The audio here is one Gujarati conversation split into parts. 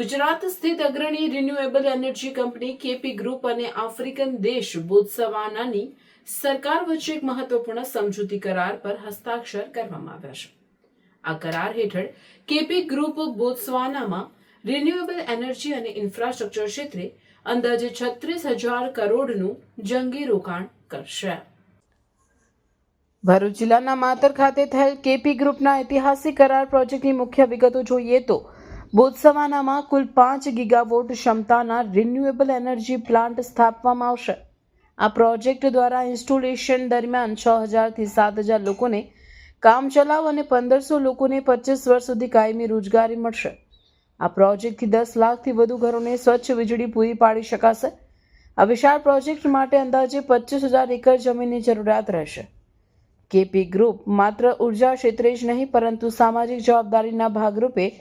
ગુજરાત સ્થિત અગ્રણી renewable energy company KP group અને આફ્રિકન દેશ બોત્સવાનાની સરકાર વચ્ચે એક મહત્વપૂર્ણ સમજૂતી કરાર પર હસ્તાક્ષર કરવામાં આવ્યા છે. આ કરાર હેઠળ કેપી ગ્રુપ બોત્સવાનામાં રિન્યુએબલ એનર્જી અને ઇન્ફ્રાસ્ટ્રક્ચર ક્ષેત્રે અંદાજે 36,000 કરોડનું જંગી રોકાણ કરશે. ભરૂચ જિલ્લાના માતર ખાતે થયેલ કેપી ગ્રુપના ઐતિહાસિક કરાર પ્રોજેક્ટની મુખ્ય વિગતો જોઈએ તો બોત્સવાનામાં કુલ 5 ગીગાવોટ ક્ષમતાના રિન્યુએબલ એનર્જી પ્લાન્ટ સ્થાપવામાં આવશે. આ પ્રોજેક્ટ દ્વારા ઇન્સ્ટોલેશન દરમિયાન 6,000 થી 7,000 લોકોને કામચલાઉ અને 1,500 લોકોને 25 વર્ષ સુધી કાયમી રોજગારી મળશે. આ પ્રોજેક્ટથી 10 લાખથી વધુ ઘરોને સ્વચ્છ વીજળી પૂરી પાડી શકાશે. આ વિશાળ પ્રોજેક્ટ માટે અંદાજે 25,000 એકર જમીનની જરૂરિયાત રહેશે. કેપી ગ્રુપ માત્ર ઉર્જા ક્ષેત્રે જ નહીં પરંતુ સામાજિક જવાબદારીના ભાગરૂપે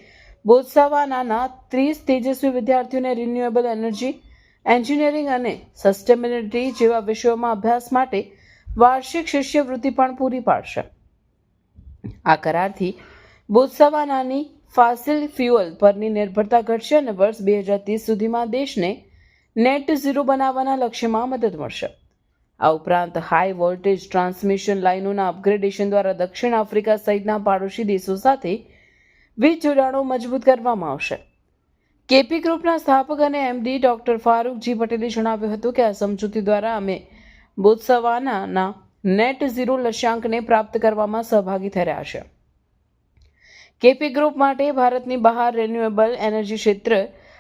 બોત્સવાનાના 30 તેજસ્વી વિદ્યાર્થીઓને રિન્યુએબલ એનર્જી, એન્જિનિયરિંગ અને સસ્ટેનેબિલિટી જેવા વિષયોમાં અભ્યાસ માટે વાર્ષિક શિષ્યવૃત્તિ પણ પૂરી પાડશે. આ કરારથી બોત્સવાનાની ફોસિલ ફ્યુઅલ પરની નિર્ભરતા ઘટશે અને વર્ષ 2030 સુધીમાં દેશને નેટ ઝીરો બનાવવાના લક્ષ્યમાં મદદ મળશે. આ ઉપરાંત હાઈ વોલ્ટેજ ટ્રાન્સમિશન લાઇનોના અપગ્રેડેશન દ્વારા દક્ષિણ આફ્રિકા સહિતના પાડોશી દેશો સાથે વીજ જોડાણો મજબૂત કરવામાં આવશે. કેપી ગ્રુપના સ્થાપક અને એમડી ડોક્ટર ફારૂક જી પટેલે જણાવ્યું હતું કે આ સમજૂતી દ્વારા અમે બોત્સવાનાના નેટ ઝીરો લક્ષ્યાંકને પ્રાપ્ત કરવામાં સહભાગી થઈ રહ્યા છે. કેપી ગ્રુપ માટે ભારતની બહાર રિન્યુએબલ એનર્જી ક્ષેત્ર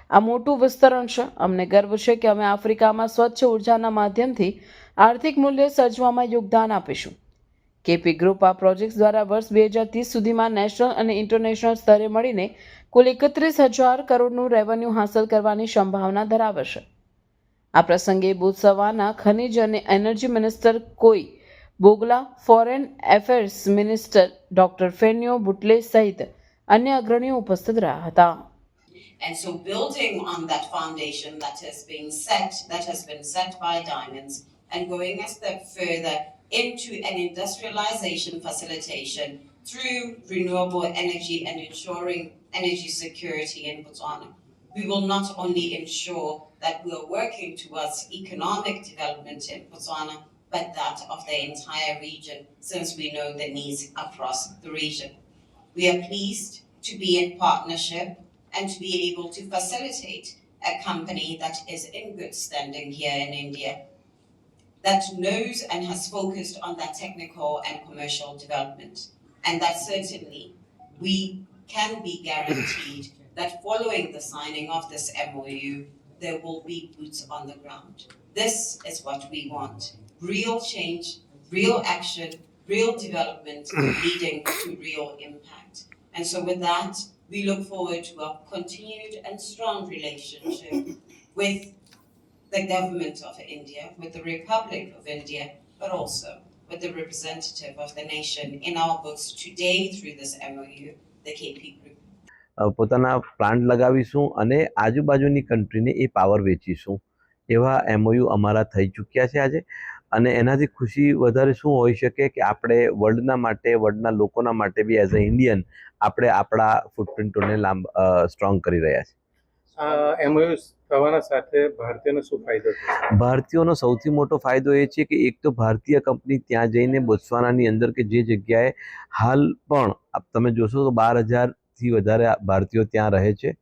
આ મોટું વિસ્તરણ છે. અમને ગર્વ છે કે અમે આફ્રિકામાં સ્વચ્છ ઉર્જાના માધ્યમથી આર્થિક મૂલ્ય સર્જવામાં યોગદાન આપીશું. કેપી ગ્રુપ આ પ્રોજેક્ટ દ્વારા વર્ષ 2030 સુધીમાં નેશનલ અને ઇન્ટરનેશનલ સ્તરે મળીને કુલ 31,000 કરોડનું રેવન્યુ હાંસલ કરવાની સંભાવના ધરાવે છે. આ પ્રસંગે બોત્સવાના ખનિજ અને એનર્જી મિનિસ્ટર કોઈ બોગલા, ફોરેન એફેર્સ મિનિસ્ટર ડોક્ટર ફેન્યો બુટલે સહિત અન્ય અગ્રણીઓ ઉપસ્થિત રહ્યા હતા. And so building on that foundation that has been set by Diamonds and going a step further into an industrialization facilitation through renewable energy and ensuring energy security in Botswana, we will not only ensure that we are working towards economic development in Botswana, but that of the entire region, since we know the needs across the region. We are pleased to be in partnership and to be able to facilitate a company that is in good standing here in India, that knows and has focused on that technical and commercial development, and that certainly we can be guaranteed that following the signing of this MOU, there will be boots on the ground. This is what we want. Real change, real action, real development leading to real impact. And so with that, we look forward to a continued and strong relationship with the government of India, with the Republic of India, but also with the representative of the nation in our books today through this MOU, the KP Group. પોતાના પ્લાન્ટ લગાવીશું અને આજુબાજુની કન્ટ્રીને એ પાવર વેચીશું એવા MOU અમારા થઈ ચૂક્યા છે આજે. અને એનાથી ખુશી વધારે શું હોઈ શકે કે આપણે વર્લ્ડના માટે, વર્લ્ડના લોકોના માટે બી એઝ અ ઇન્ડિયન આપણે આપણા ફૂટપ્રિન્ટોને સ્ટ્રોંગ કરી રહ્યા છે. આ MOU થવાના સાથે ભારતીયોનો શું ફાયદો થશે? ભારતીયોનો સૌથી મોટો ફાયદો એ છે કે એક તો ભારતીય કંપની ત્યાં જઈને બોત્સવાનાની અંદર કે જે જગ્યાએ હાલ પણ તમે જોશો તો 12,000થી વધારે ભારતીયો ત્યાં રહે છે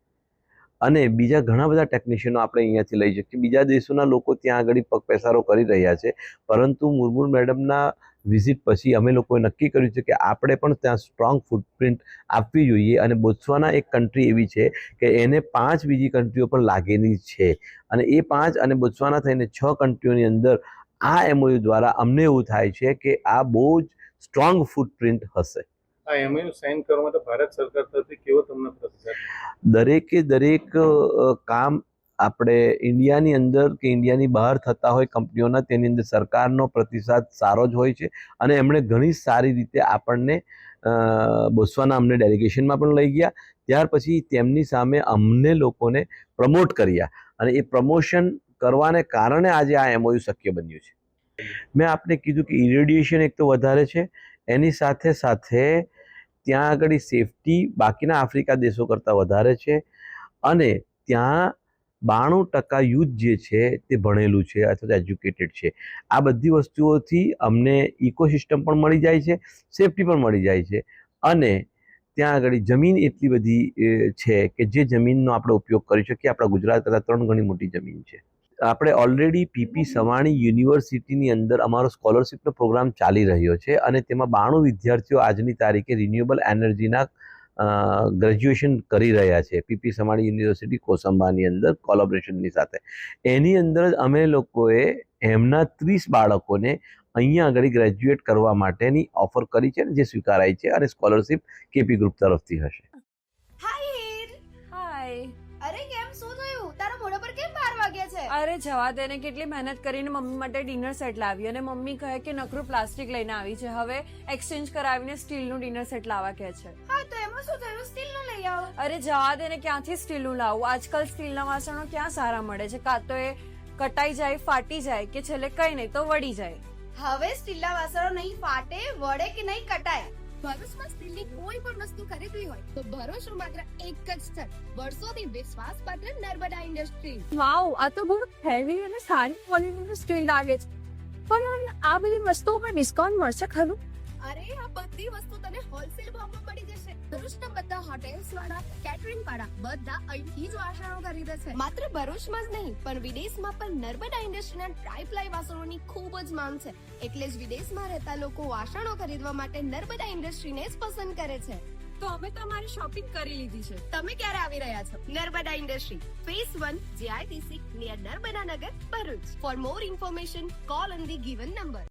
અને બીજા ઘણા બધા ટેકનિશિયનો આપણે અહીંયાથી લઈ શકીએ. બીજા દેશોના લોકો ત્યાં આગળ પગપેસારો કરી રહ્યા છે, પરંતુ મુર્મુ મેડમના વિઝિટ પછી અમે લોકોએ નક્કી કર્યું છે કે આપણે પણ ત્યાં સ્ટ્રોંગ ફૂટપ્રિન્ટ આપવી જોઈએ. અને બોત્સવાના એક કન્ટ્રી એવી છે કે એને 5 બીજી કન્ટ્રીઓ પણ લાગેલી છે અને એ 5 અને બોત્સવાના થઈને 6 કન્ટ્રીઓની અંદર આ MOU દ્વારા અમને એવું થાય છે કે આ બહુ જ સ્ટ્રોંગ ફૂટપ્રિન્ટ હશે. આ MOU સાઇન કરવા માટે ભારત સરકાર તરફથી કેવો તમને પ્રતિસાદ? દરેકે દરેક કામ આપણે ઇન્ડિયાની અંદર કે ઇન્ડિયાની બહાર થતા હોય કંપનીઓના, તેની અંદર સરકારનો પ્રતિસાદ સારો જ હોય છે અને એમણે ઘણી સારી રીતે આપણને બોત્સવાના અમને ડેલિગેશનમાં પણ લઈ ગયા. ત્યાર પછી તેમની સામે અમને લોકોને પ્રમોટ કર્યા અને એ પ્રમોશન કરવાને કારણે આજે આ MOU શક્ય બન્યું છે. મેં આપને કીધું કે ઇરેડિયેશન એક તો વધારે છે, એની સાથે સાથે ત્યાં આગળ સેફટી બાકીના આફ્રિકા દેશો કરતાં વધારે છે અને ત્યાં 92% યુથ જે છે તે ભણેલું છે અથવા તો એજ્યુકેટેડ છે. આ બધી વસ્તુઓથી અમને ઇકોસિસ્ટમ પણ મળી જાય છે, સેફટી પણ મળી જાય છે અને ત્યાં આગળ જમીન એટલી બધી છે કે જે જમીનનો આપણે ઉપયોગ કરી શકીએ. આપણા ગુજરાત કરતાં 3 ગણી મોટી જમીન છે. આપણે ઓલરેડી પીપી સવાણી યુનિવર્સિટીની અંદર અમારો સ્કોલરશિપનો પ્રોગ્રામ ચાલી રહ્યો છે અને તેમાં 92 વિદ્યાર્થીઓ આજની તારીખે રિન્યુએબલ એનર્જીના ગ્રેજ્યુએશન કરી રહ્યા છે પીપી સવાણી યુનિવર્સિટી કોસંબાની અંદર કોલેબોરેશનની સાથે. એની અંદર જ અમે લોકોએ એમના 30 બાળકોને અહીંયા આગળ ગ્રેજ્યુએટ કરવા માટેની ઓફર કરી છે જે સ્વીકારાઈ છે અને સ્કોલરશિપ કેપી ગ્રુપ તરફથી હશે. હાય હીર. હાય. અરે કેમ શું થયું? તારા મોઢા પર કેમ 12 વાગ્યા છે? અરે જવા દે ને, કેટલી મહેનત કરીને મમ્મી માટે ડિનર સેટ લાવી અને મમ્મી કહે કે નકરું પ્લાસ્ટિક લઈને આવી છે, હવે એક્સચેન્જ કરાવીને સ્ટીલનું ડિનર સેટ લાવવા કહે છે. હા તો એમાં શું થયું? સ્ટીલનું લઈ આવો. અરે જવા દે ને, ક્યાંથી સ્ટીલનું લાવું? આજકાલ સ્ટીલના વાસણો ક્યાં સારા મળે છે? કાં તો એ કટાઈ જાય, ફાટી જાય કે છેલ્લે કઈ નહીં તો વળી જાય. હવે સ્ટીલના વાસણો નહીં ફાટે, વળે કે નહીં કટાય. ભરૂચમાં સ્ટીલની કોઈ પણ વસ્તુ ખરીદવી હોય તો ભરૂચનું માત્ર એક જ સ્થળ, વર્ષોથી વિશ્વાસપાત્ર નર્મદા ઇન્ડસ્ટ્રીઝ. વાવ, આ તો બહુ હેવી અને સારી ક્વોલિટીનું સ્ટીલ લાગે છે. પણ આ બધી વસ્તુઓ પર ડિસ્કાઉન્ટ મળશે ખરું? અરે આ બધી વસ્તુ તને હોલસેલ ભાવમાં મળી જશે. ભરૂચના બધા હોટેલ્સ વાળા, કેટરિંગ વાળા બધા અહીંથી જ વાસણો ખરીદે છે. માત્ર ભરૂચમાં જ નહીં પણ વિદેશમાં પણ નર્મદા ઇન્ડસ્ટ્રીના ટ્રાય-પ્લાય વાસણોની ખૂબ જ માંગ છે. એટલે જ વિદેશમાં રહેતા લોકો વાસણો ખરીદવા માટે નર્મદા ઇન્ડસ્ટ્રીને જ પસંદ કરે છે. તો અમે તમારી શોપિંગ કરી લીધી છે. તમે ક્યારે આવી રહ્યા છો? Narmada industry, phase 1, JITC, near Narmada Nagar, Bharuch. For more information, call on the given number.